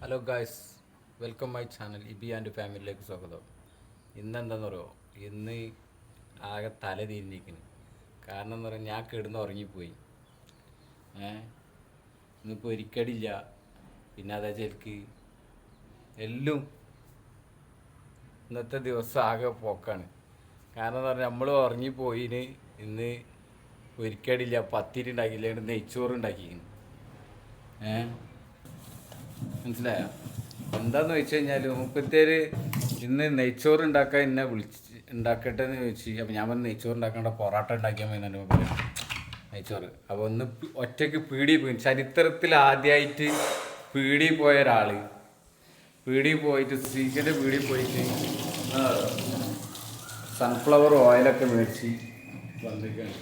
Hello guys, welcome my channel Ebi and ഫാമിലിയിലേക്ക് സ്വാഗതം. ഇന്നെന്താണെന്ന് പറയുമോ, ഇന്ന് ആകെ തല തിരിഞ്ഞിരിക്കുന്നു. കാരണം എന്ന് പറഞ്ഞാൽ ഞാൻ കിടന്ന് ഉറങ്ങിപ്പോയി. ഇന്നിപ്പോൾ ഒരിക്കടില്ല. പിന്നെ അതാ എനിക്ക് എല്ലാം ഇന്നത്തെ ദിവസം ആകെ പോക്കാണ്. കാരണം എന്ന് പറഞ്ഞാൽ നമ്മൾ ഉറങ്ങിപ്പോയിന് ഇന്ന് ഒരിക്കടില്ല. പത്തിരി ഉണ്ടാക്കിയില്ല, നെയ്ച്ചോറ് ഉണ്ടാക്കിയിരിക്കുന്നു. മനസ്സിലായോ? എന്താന്ന് വെച്ച് കഴിഞ്ഞാൽ മുപ്പത്തേര് ഇന്ന് നെയ്ച്ചോറ് ഉണ്ടാക്കാൻ എന്നെ ഉണ്ടാക്കട്ടെ എന്ന് ചോദിച്ചു. അപ്പോൾ ഞാൻ പറഞ്ഞു നെയ്ച്ചോറ് ഉണ്ടാക്കേണ്ട, പൊറോട്ട ഉണ്ടാക്കിയാൽ മതി തന്നെ പറയാം. നെയ്ച്ചോറ് അപ്പോൾ ഒന്ന് ഒറ്റയ്ക്ക് പീടി പോയി. ചരിത്രത്തിൽ ആദ്യമായിട്ട് പീടി പോയ ഒരാൾ, പീടി പോയിട്ട് സീക്കൻ്റെ പീടി പോയിട്ട് സൺഫ്ലവർ ഓയിലൊക്കെ മേടിച്ച് വന്നിരിക്കുകയാണ്.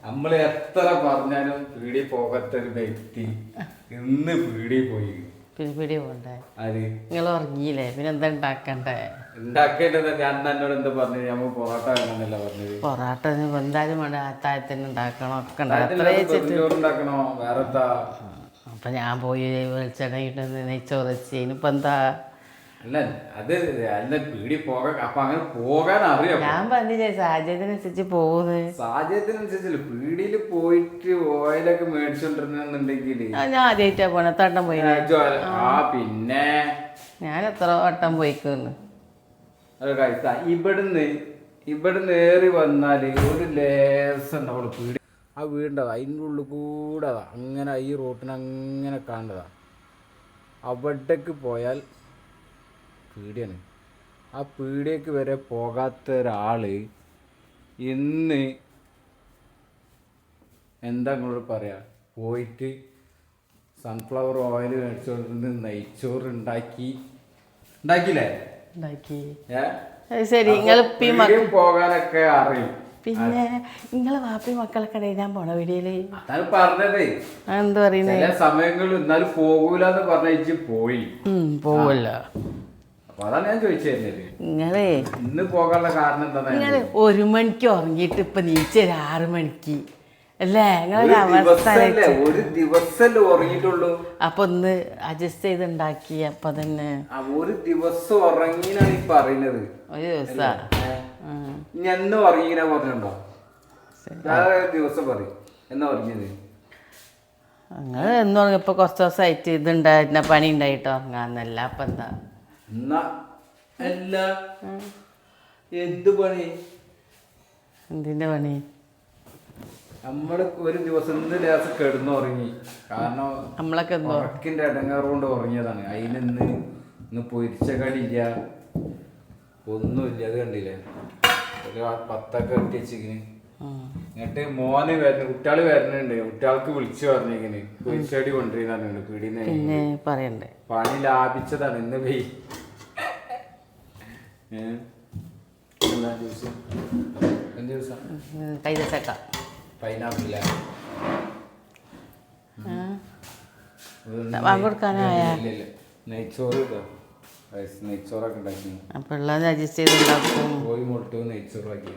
നമ്മൾ എത്ര പറഞ്ഞാലും പീടി പോകാത്തൊരു വ്യക്തി ഇന്ന് പീടി പോയി. പിന്നെ പിടി പോണ്ടേ? അത് നിങ്ങൾ ഉറങ്ങിയില്ലേ? പിന്നെ എന്താ ഉണ്ടാക്കണ്ടേ? ഉണ്ടാക്കേണ്ടത് ഞാൻ എന്നോട് എന്താ പറഞ്ഞു? നമ്മൾ പൊറോട്ട വേണമെന്നല്ല പറഞ്ഞത്. പൊറോട്ട എന്തായാലും വേണ്ട, അത്താഴത്തിന് ഉണ്ടാക്കണം, ഒക്കെ ഉണ്ടാക്കണോ വേറെ? അപ്പൊ ഞാൻ പോയി വെളിച്ചെണ്ണ ഇട്ട് നെയ്ച്ചോറ് വെച്ച് ഇനിയിപ്പോ എന്താ? അല്ല അത് അല്ല പീടി പോകാൻ. അപ്പൊ അങ്ങനെ പോകാൻ അറിയാം. ഞാൻ പറഞ്ഞില്ലേ സാഹചര്യത്തിനനുസരിച്ച് പോകുന്നത്. സാഹചര്യത്തിനനുസരിച്ചല്ലേ പീടിയിൽ പോയിട്ട് ഓയിലൊക്കെ മേടിച്ചോണ്ടിരുന്നുണ്ടെങ്കിൽ. ഞാൻ ആദ്യമായിട്ടാ പോണ തട്ടം പോയി. പിന്നെ ഞാൻ എത്ര വട്ടം പോയിക്കുന്നു. ഇവിടുന്ന് ഏറി വന്നാല് ഒരു ലേസം ഉണ്ടാവുള്ളൂ പീടി. ആ വീടുണ്ടതാ, അതിൻ്റെ ഉള്ളിൽ കൂടെ അങ്ങനെ ഈ റോട്ടിന് അങ്ങനെ കാണുന്നതാ. അവിടേക്ക് പോയാൽ പീടിയാണ്. ആ പീടിയേക്ക് വരെ പോകാത്ത ഒരാൾ ഇന്ന് എന്താ നിങ്ങളോട് പറയാ, പോയിട്ട് സൺഫ്ലവർ ഓയിൽ മേടിച്ചോണ്ട് നെയ്ച്ചോറ് ഉണ്ടാക്കിയില്ലേ? ഉണ്ടാക്കി. ശരി, നിങ്ങൾ പോകാനൊക്കെ അറിയും. പിന്നെ നിങ്ങളെ വാപ്പി മക്കളൊക്കെ ഞാൻ പോണ വീഡിയോയില് അതാണ് പറഞ്ഞത്. എന്താ പറയുന്നത്? ചില സമയങ്ങളിൽ എന്നാലും പോകൂലെന്ന് പറഞ്ഞ പോയി പോവല്ലോ. അപ്പൊ അതാണ് ഞാൻ ചോദിച്ചത്. നിങ്ങളെ ഇന്ന് പോകാനുള്ള കാരണം എന്താ? നിങ്ങള് 1 മണിക്ക് ഉറങ്ങിയിട്ട് ഇപ്പൊ നീച്ചൊരു 6 മണിക്ക് അല്ലേ? നിങ്ങളൊരു അവസ്ഥ ഒരു ദിവസമല്ലേ ഉറങ്ങിയിട്ടുള്ളൂ. അപ്പൊ ഒന്ന് അഡ്ജസ്റ്റ് ചെയ്ത് ഉണ്ടാക്കി. അപ്പൊ തന്നെ ഒരു ദിവസം ഉറങ്ങിനാണ് ഈ പറയുന്നത്. ഒരു ദിവസം എന്ന് ഉറങ്ങിനാ പറഞ്ഞിട്ടുണ്ടോ? ദിവസം പറയും എന്നാ ഉറങ്ങിയത്. നിങ്ങൾ എന്ന് പറഞ്ഞപ്പോ കുറച്ച് ദിവസമായിട്ട് ഇതുണ്ടായിരുന്ന പണി ഉണ്ടായിട്ട് ഉറങ്ങാന്നല്ല. അപ്പൊ എന്താ അല്ല എന്ത് പണി? എന്തിന്റെ പണി? നമ്മള് ഒരു ദിവസം ഇന്ന് ലേസം കിടന്നുറങ്ങി. കാരണം നമ്മളൊക്കെ ഉറക്കിന്റെ ഇടങ്ങാറ് കൊണ്ട് ഉറങ്ങിയതാണ്. ഇന്ന് പൊരിച്ച കടിയില്ല, ഒന്നുമില്ല. അത് കണ്ടില്ലേ, ഒരു 10ഒക്കെ ഇട്ടി വെച്ചിങ്ങനെ. എന്നിട്ട് മോന് കുട്ടികള് വരുന്നുണ്ട്, കുട്ടികൾക്ക് വിളിച്ചു പറഞ്ഞിങ്ങനെ പൊരിച്ചടി കൊണ്ടിരുന്നുണ്ട് പീടിന്ന്. പിന്നെ പറയണ്ടേ, പണി ലാഭിച്ചതാണ്. ഇന്ന് പോയി കൈതച്ചക്ക പൈനാപ്പിളില്ല വാങ്ങിക്കൊടുക്കാനായ നെയ്ച്ചോറൊക്കെ ഉണ്ടാക്കി. അപ്പൊ ഉള്ളത് അഡ്ജസ്റ്റ് ചെയ്തുണ്ടാക്കും. കോഴി മുട്ട നെയ്ച്ചോറാക്കി.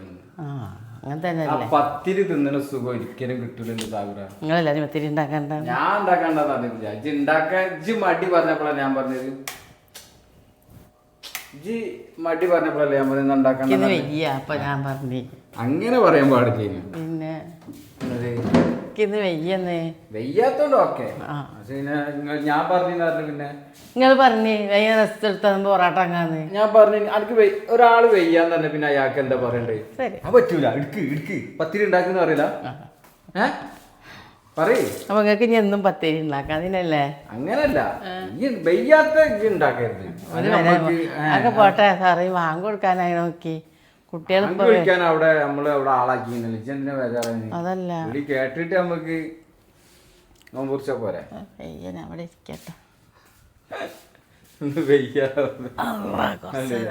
അങ്ങനെ തന്നെ അല്ലേ? പത്തിരി തിന്നണ സുഖം ഒരിക്കലും കിട്ടൂല. നിങ്ങളെല്ലാരും പത്തിരി ഉണ്ടാക്കണ്ട. ഞാൻ ഉണ്ടാക്കാണ്ട പറഞ്ഞില്ല. ഇജ്ജ് ഉണ്ടാക്കാൻ ഇജ്ജ് മടി പറഞ്ഞപ്പോഴാണ് ഞാൻ പറഞ്ഞത്. ഇജ്ജ് മടി പറഞ്ഞപ്പോഴല്ലേ ഞാൻ പറഞ്ഞത് ഉണ്ടാക്കാൻ. അപ്പൊ ഞാൻ പറഞ്ഞു അങ്ങനെ പറയാൻ പാടില്ല. പിന്നെ ഇന്ന് വെയ്യന്ന് വെയ്യാത്തോണ്ട് ഓക്കെ. ഞാൻ പറഞ്ഞു. പിന്നെ നിങ്ങൾ പറഞ്ഞു വെയ്യ റെസ്റ്റ് എടുത്താ പൊറാട്ട അങ്ങാന്ന് ഞാൻ പറഞ്ഞു. എനിക്ക് ഒരാള് വെയ്യാന്ന് തന്നെ പിന്നെ അയാൾക്ക് എന്താ പറയണ്ടേ? പറ്റൂല, ഇടുക്ക് പത്തിരി ഉണ്ടാക്കുന്ന പറയില്ല. പറയ്. അപ്പൊ നിങ്ങൾക്ക് ഇനി എന്നും പത്തിരി ഉണ്ടാക്കാം. അതിനല്ലേ? അങ്ങനല്ല, വെയ്യാത്ത ഉണ്ടാക്കരുത്. അതൊക്കെ പോട്ടെ സാറേ, വാങ്ങി കൊടുക്കാനായി നോക്കി കുട്ടികൾക്ക് അവിടെ നമ്മള് അവിടെ ആളാക്കി. അതല്ല കേട്ടിട്ട് നമുക്ക് നോമ്പുറിച്ച പോരെ. അവിടെ ഇരിക്കട്ടെ.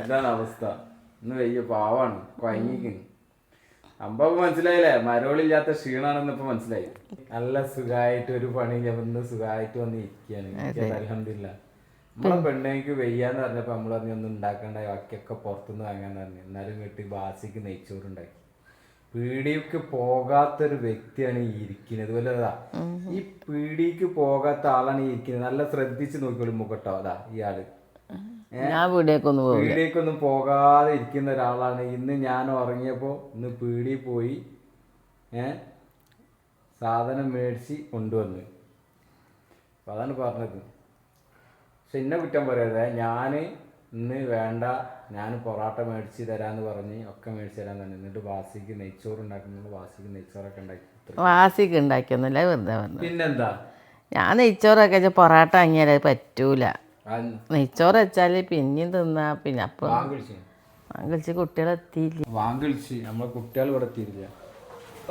എന്താണ് അവസ്ഥ? ഇന്ന് വെയ്യ പാവാണ്, കൊയങ്ങിക്കുന്നു. സംഭവം മനസ്സിലായില്ലേ? മരോളില്ലാത്ത ക്ഷീണാണെന്ന് ഇപ്പൊ മനസ്സിലായി. നല്ല സുഖമായിട്ട് ഒരു പണി ഇന്ന് സുഖമായിട്ട് വന്ന് ഇരിക്കുകയാണ്. അൽഹംദുലില്ലാ. നമ്മളെ പെണ്ണേക്ക് വെയ്യാന്ന് പറഞ്ഞപ്പോ നമ്മളൊന്നും ഉണ്ടാക്കണ്ട, ബാക്കിയൊക്കെ പുറത്തുനിന്ന് വാങ്ങാന്ന് പറഞ്ഞു. എന്നാലും വീട്ടിൽ ബാസിക്ക് നെയ്ച്ചോറുണ്ടാക്കി. പീടിക്ക് പോകാത്തൊരു വ്യക്തിയാണ് ഈ ഇരിക്കുന്നത്. അതുപോലെ ഈ പീടിക്ക് പോകാത്ത ആളാണ് ഈ ഇരിക്കുന്നത്. നല്ല ശ്രദ്ധിച്ച് നോക്കിയോളൂ മുഖട്ടോ. അതാ ഇയാള് ഞാൻ വീടേക്കൊന്നും പോകും. പീടിയേക്കൊന്നും പോകാതെ ഇരിക്കുന്ന ഒരാളാണ്. ഇന്ന് ഞാൻ ഉറങ്ങിയപ്പോൾ ഇന്ന് പീടിയിൽ പോയി സാധനം മേടിച്ച് കൊണ്ടുവന്ന്. അപ്പം അതാണ് പറഞ്ഞത്. പക്ഷെ എന്നെ കുറ്റം പറയാതെ ഞാൻ ഇന്ന് വേണ്ട, ഞാൻ പൊറാട്ട മേടിച്ച് തരാമെന്ന് പറഞ്ഞ് ഒക്കെ മേടിച്ച് തരാൻ തന്നെ. എന്നിട്ട് വാസിക്ക് നെയ്ച്ചോറ് ഉണ്ടാക്കുന്നുണ്ട്. വാസിക്ക് നെയ്ച്ചോറൊക്കെ ഉണ്ടാക്കി. വാസിക്ക് ഉണ്ടാക്കിയൊന്നുമില്ല, വെറുതെ പറഞ്ഞു. പിന്നെന്താ, ഞാൻ നെയ്ച്ചോറൊക്കെ വെച്ചാൽ പൊറാട്ട വാങ്ങിയാൽ അത് പറ്റൂല. നെയ്ച്ചോറ് വെച്ചാൽ പിന്നെയും തിന്നാ. പിന്നെ അപ്പം വാങ്ങിച്ച് കുട്ടികളെത്തിയില്ല. വാങ്ങിച്ച് നമ്മളെ കുട്ടികൾ ഇവിടെ എത്തിയില്ല.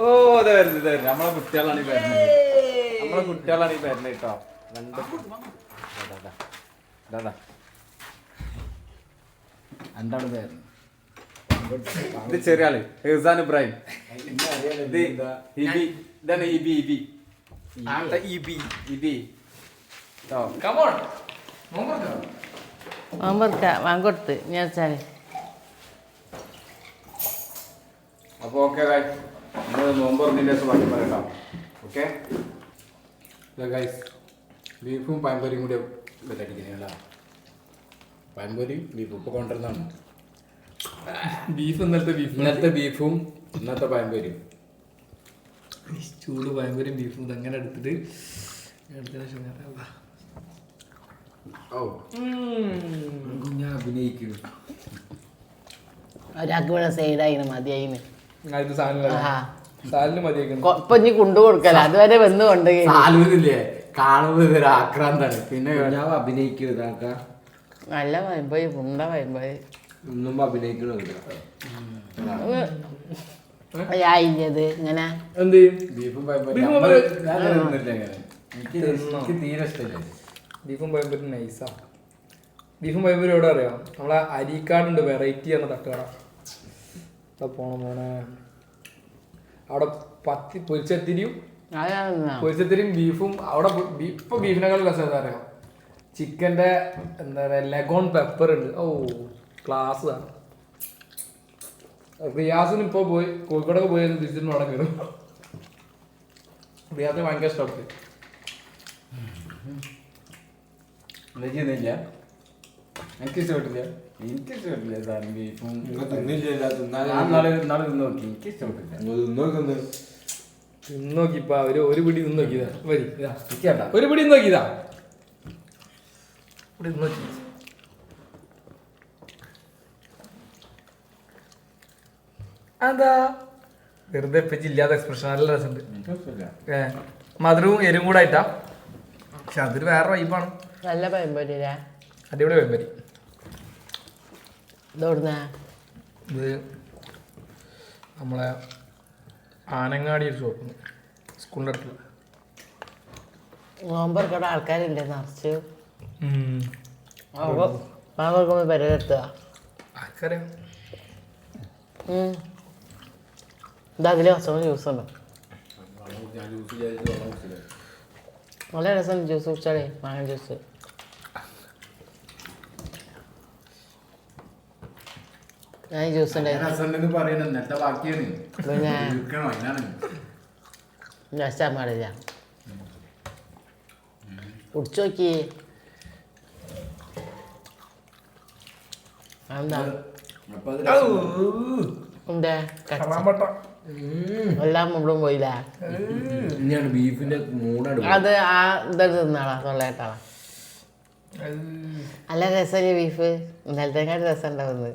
ഓ അതെ വരുന്നത് നമ്മളെ കുട്ടികളാണ് ഈ വരുന്നത്. നമ്മളെ കുട്ടികളാണ് ഈ വരുന്നത് കേട്ടോ. എന്താണ് പേര്? ഇത് ചെറിയ ആള് ഇർസാൻ ഇബ്രാഹിം. ഇതാണ് ഇബി ഇബി ഇബി ഇബി. വാങ്ങൊടുത്ത് ഞാൻ വെച്ചാൽ അപ്പോൾ ഓക്കെ ഗൈസ്, നമ്മൾ നോമ്പ് തുറന്നതിൻ്റെ ദിവസം ബാക്കി പറയാം. ഓക്കെ ഗൈസ്, ബീഫും പഴംപൊരിയും കൂടി വിലടിക്കുന്നല്ല. പഴംപൊരിയും ബീഫും ഇപ്പോൾ കൊണ്ടുവരുന്നതാണ്. ഇന്നത്തെ ബീഫും ഇന്നത്തെ പഴംപൊരിയും. ചൂട് പഴംപൊരിയും ബീഫും ഇതങ്ങനെ എടുത്തിട്ട് ഞാൻ അഭിനയിക്കുന്നു. ഒരാൾക്ക് ഇവിടെ സൈഡായിന് മതിയായിന്. സാലിന് മതിയാക്കുന്നു. ഇപ്പൊ ഇനി കൊണ്ടു കൊടുക്കല, അതുവരെ വന്ന് കൊണ്ടുപോയി. സാലൂരില്ലേ കാണുമ്പോൾ ഇതൊരു ആക്രാന്താണ്. പിന്നെ ഞാൻ അഭിനയിക്കും. ഇതാക്ക നല്ല വയമ്പോയി പുണ്ട വയമ്പോയി ഒന്നും അഭിനയിക്കണില്ല. ആയില്ലത് ഇങ്ങനെ എന്ത് ബീഫും പഴംപൊരി എനിക്ക് തീരെ ഇഷ്ടമില്ല. ബീഫും പഴംപൊരി നൈസാ. ബീഫും പഴംപൊരി എവിടെ അറിയാം? നമ്മളെ അരിക്കാടുണ്ട് വെറൈറ്റി എന്ന തട്ടുകട. പോണം പോണേ. അവിടെ പൊരിച്ചത്തിരിയും ബീഫും. അവിടെ ഇപ്പൊ ബീഫിനെക്കാളും രസം എന്താ അറിയാം? ചിക്കൻ്റെ എന്താ പറയുക ലെഗോൺ പെപ്പർ ഉണ്ട്. ഓ ക്ലാസ് ആണ്. റിയാസിന് ഇപ്പോൾ പോയി കോഴിക്കോടൊക്കെ പോയി തിരിച്ചിട്ട് അവിടെ കയറും. റിയാസിന് ഭയങ്കര ഇഷ്ടപ്പെട്ടു. എനിക്ക് ഇഷ്ടപ്പെട്ടില്ല. എനിക്ക് ഇഷ്ടപ്പെട്ടില്ല സാധനം ബീഫും. തിന്നോക്കിപ്പാ ഒരു പിടി തിന്നോക്കിയതാ. ഒരു പിടി നോക്കിയതാ. അതാ വെറുതെ ഇല്ലാത്ത എക്സ്പ്രഷൻ നല്ല രസമുണ്ട്. മധുരവും എരും കൂടെ ആയിട്ടാ. പക്ഷെ അതൊരു വേറെ വൈബാണ്. നല്ല പയമ്പൊരി അടിപൊളി പയമ്പൊരി. ഇത് നമ്മളെ ആനങ്ങാടി ഒരു ഷോപ്പ് സ്കൂളിൻ്റെ അടുത്തുള്ള. നോമ്പർക്കടെ ആൾക്കാരില്ലേ നിറച്ച് പരിഗെടുത്തുക. ആർക്കറിയാം. ഇതതിൽ കുറച്ചുകൂടി ജ്യൂസ് ഉണ്ട്. നല്ല രസം ജ്യൂസ് കുടിച്ചാലേ, മാങ്ങ ജ്യൂസ്. ഞാൻ ജ്യൂസ് നഷ്ടം പാടില്ല. കുടിച്ചു നോക്കി. എന്താ എല്ലാം മുഴുവൻ പോയില്ല. ബീഫിന്റെ മൂടാണ് അത് ആ ഇതൊരു തിന്നാളാ തൊള്ളേട്ടാളാ. നല്ല രസമല്ലേ ബീഫ്? ഇന്നലത്തേക്കാട്ട് രസം ഉണ്ടാവുന്നത്.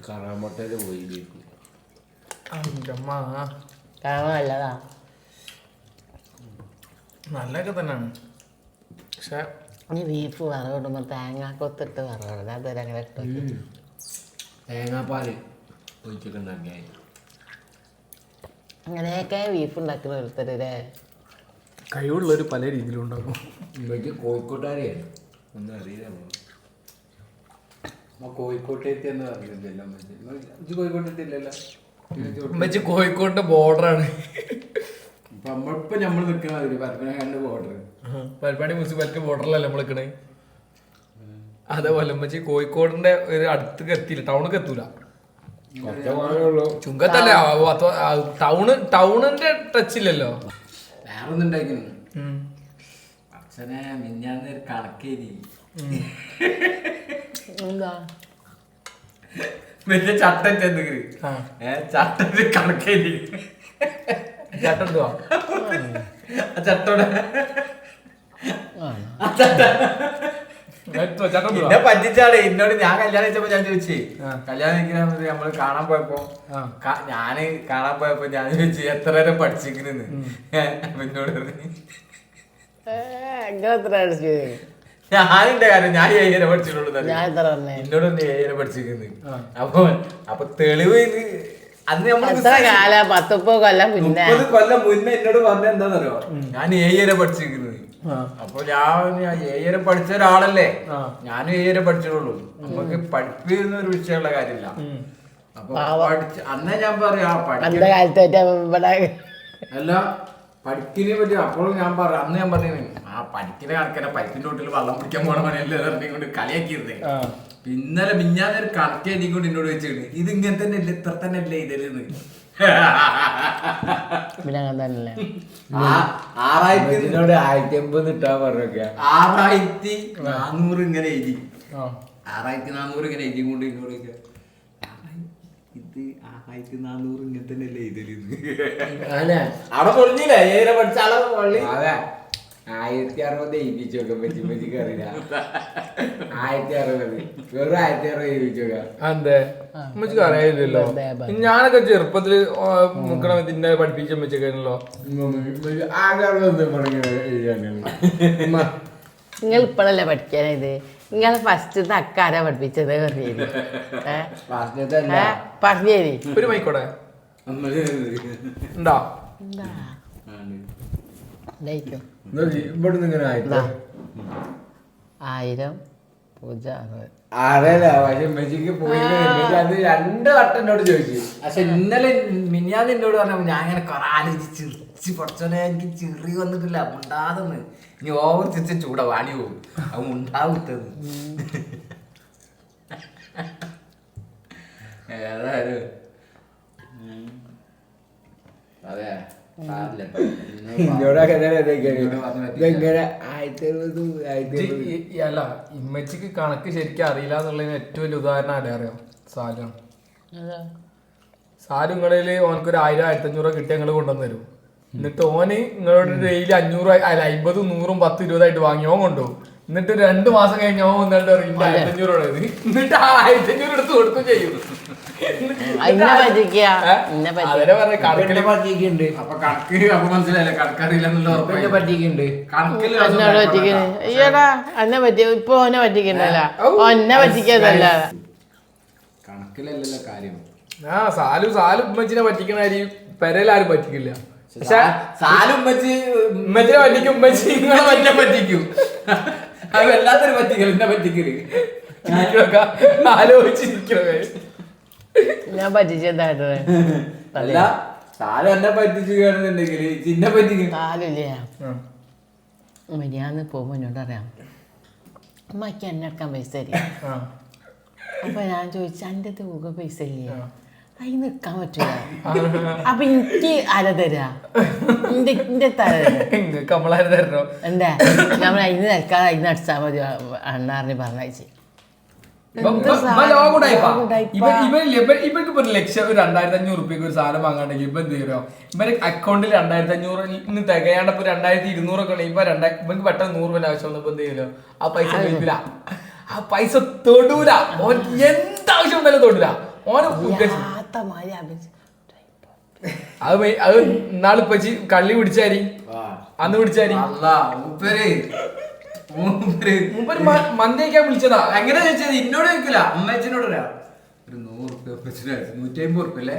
കറാമ്പട്ടയില് പോയി ബീഫ് കാണാൻ നല്ലതാ. നല്ലതൊക്കെ തന്നെയാണ്. പക്ഷെ ഇനി ബീഫ് വറവിടുമ്പോൾ തേങ്ങാക്കൊത്തിട്ട് വറവിടുന്നത് അതൊരു അങ്ങനെ ഇട്ടു. തേങ്ങാപ്പാല് ഒഴിച്ചൊക്കെ ഉണ്ടാക്കിയാൽ അങ്ങനെയൊക്കെ ബീഫ് ഉണ്ടാക്കുന്ന ഒരുത്തരല്ലേ. കഴിവുള്ളവർ പല രീതിയിലും ഉണ്ടാക്കും. കോഴിക്കോട്ടുകാരെയാണ് ഒന്നും അറിയില്ല. കോഴിക്കോട്ടേന്ന് പറഞ്ഞില്ലല്ലോ. കോഴിക്കോട്ടെത്തില്ലല്ലോ. ഉമ്മച്ചി കോഴിക്കോട്ടെ ബോർഡറാണ്. നമ്മളിപ്പോ നമ്മൾ നിൽക്കണത് പരപ്പനങ്ങാടിന്റെ ബോർഡർ. പരപ്പാടി മുനിസിപ്പാലിറ്റി ബോർഡറിലല്ല നമ്മൾ നിൽക്കണേ. അതേപോലെ ഉമ്മച്ചി കോഴിക്കോടിന്റെ ഒരു അടുത്തേക്ക് എത്തിയില്ല, ടൗണിലേക്ക് എത്തൂല. ചുങ്കത്തല്ല ടൗണിന്റെ ടച്ചില്ലല്ലോ. വേറെ ഒന്നും ഉണ്ടാക്കുന്നു അച്ഛനെ മിഞ്ഞാന്ന് ഒരു കണക്കേരി എന്താ വലിയ ചട്ടൻ ചെന്നുകരി ചട്ടന്റെ കണക്കേരി ചട്ടെന്തുവാ ചട്ടോടെ ചട്ടെന്തുവാ എന്നെ പറ്റിച്ചാടേ എന്നോട്. ഞാൻ കല്യാണം കഴിച്ചപ്പോ ഞാൻ ചോദിച്ചേ കല്യാണം കഴിക്കുന്ന നമ്മള് കാണാൻ പോയപ്പോ ഞാന് കാണാൻ പോയപ്പോ ഞാൻ ചോദിച്ചു എത്ര നേരം പഠിച്ചിരിക്കുന്നെന്ന്. എന്നോട് ഞാനിന്റെ കാര്യം ഞാൻ 7 പഠിച്ചിട്ടുള്ളൂ. എന്നോട് 7 പഠിച്ചിരിക്കുന്നത്. അപ്പൊ തെളിവ് അന്ന് നമ്മൾ 10 കൊല്ലം മുന്നേ 30 കൊല്ലം മുന്നേ എന്നോട് പറഞ്ഞ എന്താന്നറിയോ, ഞാൻ 7 പഠിച്ചിരിക്കുന്നത്. അപ്പൊ ഞാൻ 7 പഠിച്ച ഒരാളല്ലേ, ഞാനും 7 പഠിച്ചിട്ടുള്ളൂ. നമുക്ക് പഠിപ്പിക്കുന്ന ഒരു വിഷയമുള്ള കാര്യമില്ല. അപ്പൊ അന്നേ ഞാൻ പറയാ അല്ല പഠിക്കിനെ പറ്റി അപ്പോഴും ഞാൻ പറഞ്ഞു. അന്ന് ഞാൻ പറഞ്ഞു ആ പഠിക്കുന്ന കണക്കന്നെ പൈപ്പിന്റെ വീട്ടിൽ വെള്ളം പിടിക്കാൻ പോണ പണിയല്ലേ കൊണ്ട് കളിയാക്കിയിരുന്നേ. ഇന്നലെ മിഞ്ഞാന്നൊരു കണക്ക് എഴുതിക്കൊണ്ട് എന്നോട് വെച്ചിട്ട് ഇത് ഇങ്ങനെ തന്നെ അല്ലേ, ഇത്ര തന്നെ അല്ലേ ഇതിലെന്ന്. 1500 ഇട്ടാ പറഞ്ഞൊക്കെ 6400 ഇങ്ങനെ എഴുതി. 6400 ഇങ്ങനെ എഴുതി കൊണ്ട് എന്നോട് ഇത് 1400 ഇങ്ങനെ തന്നെ അല്ലേ ഇതിലെന്ന്. അവിടെ പൊളിഞ്ഞില്ലേ 7 പഠിച്ച ആളെ പള്ളി. അതെ 1060 എഴുതിച്ചോക്കെ പറ്റിക്ക് അറിയില്ല. 1060 വെറും 1060 എഴുതിച്ചോക്ക. അതെ ഉമ്മച്ചിക്ക് അറിയില്ലല്ലോ. ഞാനൊക്കെ ചെറുപ്പത്തില് നിക്കണ ഇതിന്റെ പഠിപ്പിച്ച ഉമ്മച്ചൊക്കെയാണല്ലോ. നിങ്ങൾ ഇപ്പോഴല്ലേ പഠിക്കാനായത്? നിങ്ങളെ ഫസ്റ്റ് അക്കാരാ പഠിപ്പിച്ചത് പറഞ്ഞേരി. ഒരു മൈക്കോടെ ഉണ്ടോ? ഇവിടെ ഇങ്ങനെ 1000 അറിയില്ല. പക്ഷെ മെച്ചിക്ക് പോയിട്ട് അത് 2 വട്ടം എന്നോട് ചോദിച്ചു. പക്ഷെ ഇന്നലെ മിനിഞ്ഞാന്ന് എന്നോട് പറഞ്ഞപ്പോ ഞാൻ ഇങ്ങനെ കൊറേ ആലോചിച്ച് ചിരിച്ച് പഠിച്ചോനെ എനിക്ക് ചിറി വന്നിട്ടില്ല. മുണ്ടാതെന്ന് ഇനി ഓവർ ചിരിച്ച ചൂടാ വാണി പോകും. അത് മുണ്ടാവിട്ടത് ഏതായാലും അതെ ഇന്നോടൊക്കെ ഇതെങ്ങനെ 1060 അല്ല ഇമ്മച്ചിക്ക് കണക്ക് ശരിക്കും അറിയില്ല എന്നുള്ളതിന് ഏറ്റവും വലിയ ഉദാഹരണം ആരെ അറിയോ? സാലാണ്. സാല് നിങ്ങളിൽ ഓനക്കൊരു 1000 1500 കിട്ടി ഞങ്ങൾ കൊണ്ടുവന്ന് തരും. എന്നിട്ട് ഓന് നിങ്ങളോട് ഡെയിലി 500 അല്ല 50 100 10 20 വാങ്ങി ഓൻ കൊണ്ടുപോകും. എന്നിട്ട് 2 മാസം കഴിഞ്ഞ് ഓൻ വന്നിട്ട് 1500 എന്നിട്ട് ആ 1500 എടുത്ത് കൊടുക്കും ചെയ്യും. ഇപ്പൊ ഓനെ പറ്റിക്കണ്ടല്ല, ഒന്നെ പറ്റിക്കതല്ല. കണക്കിലല്ലല്ലോ കാര്യം. ആ സാലും ഉമ്മച്ചിനെ പറ്റിക്കണ കാര്യം പെരയിലാരും പറ്റിക്കില്ല. പക്ഷെ ഉമ്മച്ചിനെ പറ്റിക്കും, ഉമ്മച്ചി നിങ്ങളെ പറ്റിക്കും. അത് വല്ലാത്തൊരു പറ്റിക്കൽ എന്നെ പറ്റിക്കല്. ആലോചിച്ചിരിക്കണ ഞാൻ പറ്റിച്ചെന്തായിട്ട് അല്ല സാലും എന്നെ പറ്റിച്ചു കേറുന്നുണ്ടെങ്കിൽ ചിന്നെ പറ്റിക്കും. സാലില്ലേ ഞാന്ന് പോകുമ്പോ എന്നോട് അറിയാം അമ്മക്ക് എന്നെ എടുക്കാൻ പൈസ തരും. അപ്പൊ ഞാൻ ചോദിച്ചു എന്റെ തൂക പൈസ ഇല്ലേ? അതിന് നിൽക്കാൻ പറ്റൂല. അപ്പൊ എനിക്ക് ആര തരാ? എന്റെ തര കമലാര് തരണോ? എന്താ നമ്മൾ അതിന് നിൽക്കാതെ അതിന് അടിച്ചാൽ മതി അണ്ണാറിന് പറഞ്ഞയച്ച്. ഇവർക്ക് 1,00,000 ഒരു 2500 റുപ്യക്ക് ഒരു സാധനം വാങ്ങാണ്ടെങ്കിൽ ഇപ്പൊ എന്ത് ചെയ്യോ? ഇവര് അക്കൗണ്ടിൽ 2500 തികയാണ്ടപ്പോ 2200 ഒക്കെ ഉണ്ടെങ്കിൽ ഇവർക്ക് പെട്ടെന്ന് 100 രൂപ ആവശ്യം വന്നപ്പോ എന്ത് ചെയ്യലോ? ആ പൈസ കഴിക്കില്ല, ആ പൈസ തൊടൂല. ഓൻ എന്താവശ്യം ഉണ്ടല്ലോ തൊടൂല. ഓന് അത് നാളിപ്പച്ചി കള്ളി പിടിച്ചാരി, അന്ന് പിടിച്ചാരി മന്തി കഴിക്കാൻ വിളിച്ചതാ. എങ്ങനെ ചോദിച്ചത്? ഇന്നോട് ചോദിക്കില്ല, അമ്മച്ചനോട് ഒരു 100 റുപ്യ 150 റുപ്യ അല്ലേ?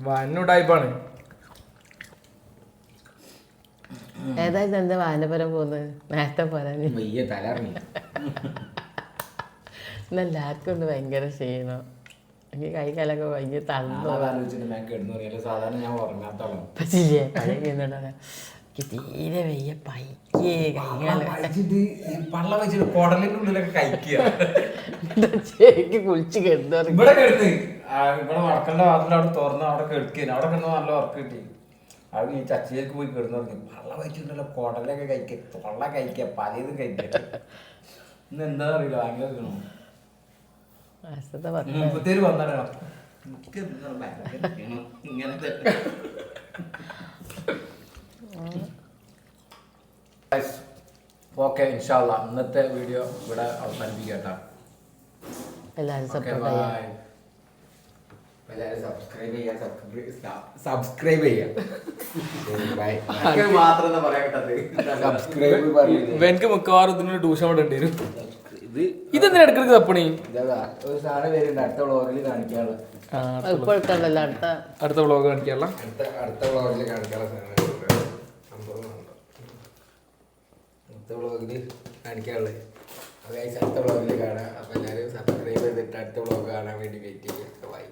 വന്നുടായിപ്പാണ്. ഏതായാലും എന്താ വാനപുരം പോകുന്നത്? നേരത്തെ പോരാൻ ഇന്നെല്ലാവർക്കും ഉണ്ട് ഭയങ്കര ക്ഷീണം. എനിക്ക് കൈ കാലൊക്കെ ഭയങ്കര തന്നു. സാധാരണ ഞാൻ ഉറങ്ങാത്തോളം പറ്റില്ലേ പഴയ എനിക്ക് തീരെ വയ്യ പൈക്കേ പള്ള വെച്ചിട്ട് കുടലിന്റെ ഉള്ളിലൊക്കെ കഴിക്കുക. ചേക്ക് കുളിച്ച് കിടന്നു ഇവിടെ കിടന്ന് ഇവിടെ വടക്കണ്ട വാതിൽ അവിടെ തുറന്ന് അവിടെ കിടക്കേന്. അവിടെ കിടന്ന് നല്ല ഉറക്കം കിട്ടി. അവിടെ ഈ ചച്ചിയിലേക്ക് പോയി കിടന്നുറങ്ങി. പള്ള വെച്ചിട്ടുണ്ടല്ലോ കുടലൊക്കെ കഴിക്കുക, തൊള്ള കഴിക്കുക, പലതും കഴിക്കുക. ഇന്ന് എന്താ അറിയില്ല, ഭയങ്കര വീണു. മുപ്പത്തേര് വന്നാലോ ഇങ്ങനത്തെ. ഓക്കെ, ഇൻഷാല്ല ഇന്നത്തെ വീഡിയോ ഇവിടെ അവസാനിപ്പിക്കട്ടോ. എല്ലാവരും ഓക്കെ, സപ്പോർട്ട് ബൈ. ചെയ്യാം. എല്ലാവരും സബ്സ്ക്രൈബ് ചെയ്യാം. മാത്രം സബ്സ്ക്രൈബ് പറഞ്ഞു. എനിക്ക് മിക്കവാറും ഇതിനൊരു ട്യൂഷൻ അവിടെ ഉണ്ട്. ഇതെന്തിനാ എടുക്കുന്നത് തപ്പണി? ഒരു സാധനം വരുന്നുണ്ട് അടുത്ത വ്ളോഗിൽ കാണിക്കാനുള്ള. ഇപ്പോഴത്തല്ല അടുത്ത വ്ളോഗ് കാണിക്കാനുള്ള അടുത്ത വ്ളോഗിൽ കാണിക്കാനുള്ള സാധനം അടുത്ത വ്ളോഗിൽ കാണിക്കാനുള്ളത്. അത് അടുത്ത വ്ളോഗിൽ കാണാം. അപ്പൊ എല്ലാവരും സബ്സ്ക്രൈബ് ചെയ്തിട്ട് അടുത്ത വ്ളോഗ് കാണാൻ വേണ്ടി വെയിറ്റ് ചെയ്യുക. ബൈ.